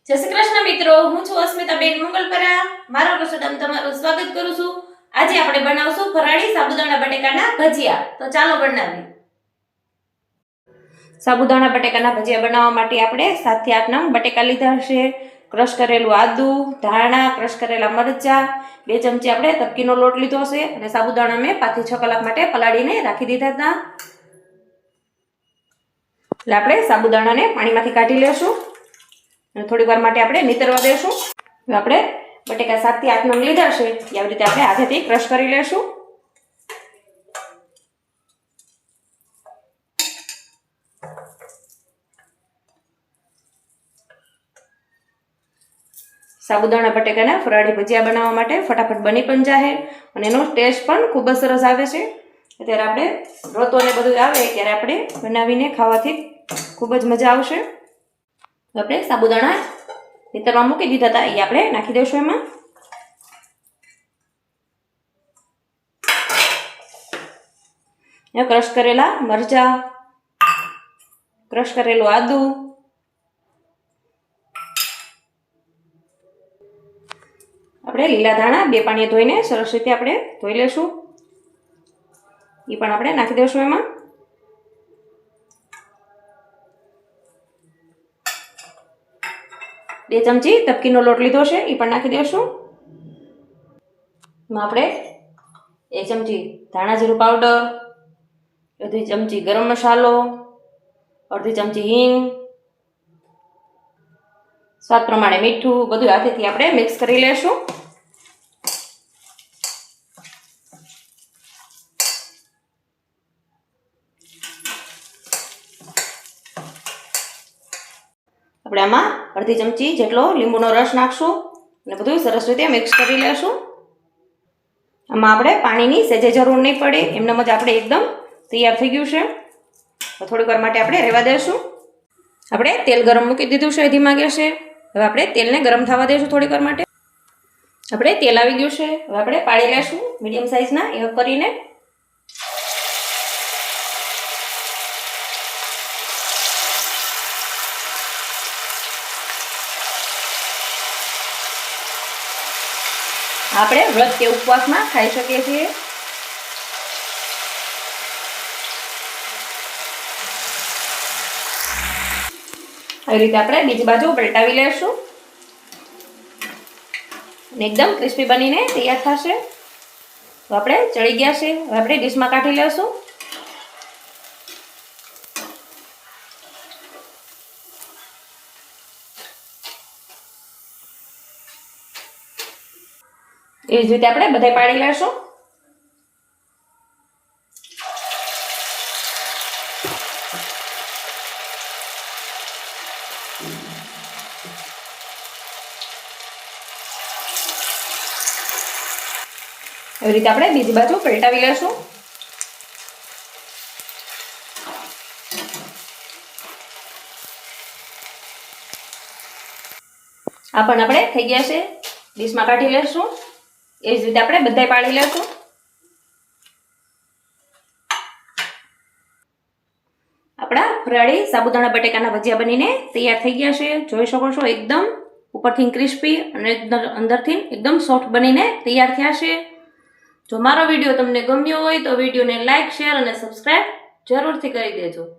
જય શ્રી કૃષ્ણ મિત્રો, હું છું અસ્મિતાબેન મંગલપરા. મારા રસોડામાં તમારું સ્વાગત કરું છું. આજે આપણે બનાવશું ફરાળી સાબુદાણા બટેકાના ભજીયા. તો ચાલો બનાવીએ. સાબુદાણા બટેકાના ભજીયા બનાવવા માટે આપણે 7 થી 8 નંગ બટેકા લીધા છે. ક્રશ કરેલું આદુ, ધાણા, ક્રશ કરેલા મરચા, 2 ચમચી આપણે તપકીનો લોટ લીધો છે અને સાબુદાણા મેં 5 થી 6 કલાક માટે પલાળીને રાખી દીધા હતા. એટલે આપણે સાબુદાણાને પાણીમાંથી કાઢી લેશું અને થોડી વાર માટે આપણે નીતરવા દેશું. આપણે બટેકા 7 થી 8 નંગ લીધા છે. આવી રીતે આપણે હાથેથી ક્રશ કરી લેશું. સાબુદાણા બટેકાના ફરાળી ભજીયા બનાવવા માટે ફટાફટ બની પણ જાય અને એનો ટેસ્ટ પણ ખૂબ જ સરસ આવે છે. અત્યારે આપણે વ્રતો ને બધું આવે ત્યારે આપણે બનાવીને ખાવાથી ખૂબ જ મજા આવશે. આપણે સાબુદાણા નીતરવા મૂકી દીધા હતા, એ આપણે નાખી દઈશું એમાં. ક્રશ કરેલા મરચા, ક્રશ કરેલું આદુ, આપણે લીલા ધાણા 2 પાણીએ ધોઈને સરસ રીતે આપણે ધોઈ લેશું, એ પણ આપણે નાખી દઈશું એમાં. બે ચમચી તપકીનો લોટ લીધો છે, એ પણ નાખી દઈશું. એમાં આપણે 1 ચમચી ધાણા જીરું પાવડર, 1 ચમચી ગરમ મસાલો, 1 ચમચી હિંગ, સ્વાદ પ્રમાણે મીઠું, બધું હાથેથી આપણે મિક્સ કરી લેશું. આપણે આમાં 1/2 ચમચી જેટલો લીંબુનો રસ નાખશું અને બધું સરસ રીતે મિક્સ કરી લેશું. આમાં આપણે પાણીની સહેજે જરૂર નહીં પડે, એમનેમ જ આપણે એકદમ તૈયાર થઈ ગયું છે. તો થોડીક વાર માટે આપણે રહેવા દઈશું. આપણે તેલ ગરમ મૂકી દીધું છે ધીમા ગેસે. હવે આપણે તેલને ગરમ થવા દઈશું થોડીક વાર માટે. આપણે તેલ આવી ગયું છે, હવે આપણે પાડી લેશું મીડિયમ સાઇઝના એ કરીને. આપણે વ્રત કે ઉપવાસમાં ખાઈ શકીએ છીએ. આવી રીતે આપણે બીજી બાજુ પલટાવી લેશું અને એકદમ ક્રિસ્પી બનીને તૈયાર થશે. તો આપણે ચડી ગયા છે, હવે આપણે ડીશમાં કાઢી લેશું. એવી જ રીતે આપણે બધાય પાડી લેશું. એવી રીતે આપણે બીજી બાજુ પલટાવી લેશું. આ પણ આપણે થઈ ગયા છે, ડીશમાં કાઢી લેશું. એ જ રીતે આપણે બધાય પાડી લેશું. આપણા ફરાળી સાબુદાણા બટેકાના ભજીયા બનીને તૈયાર થઈ ગયા છે. જોઈ શકો છો એકદમ ઉપરથી ક્રિસ્પી અને અંદરથી એકદમ સોફ્ટ બનીને તૈયાર થયા છે. જો મારો વિડીયો તમને ગમ્યો હોય તો વિડીયોને લાઇક, શેર અને સબસ્ક્રાઇબ જરૂરથી કરી દેજો.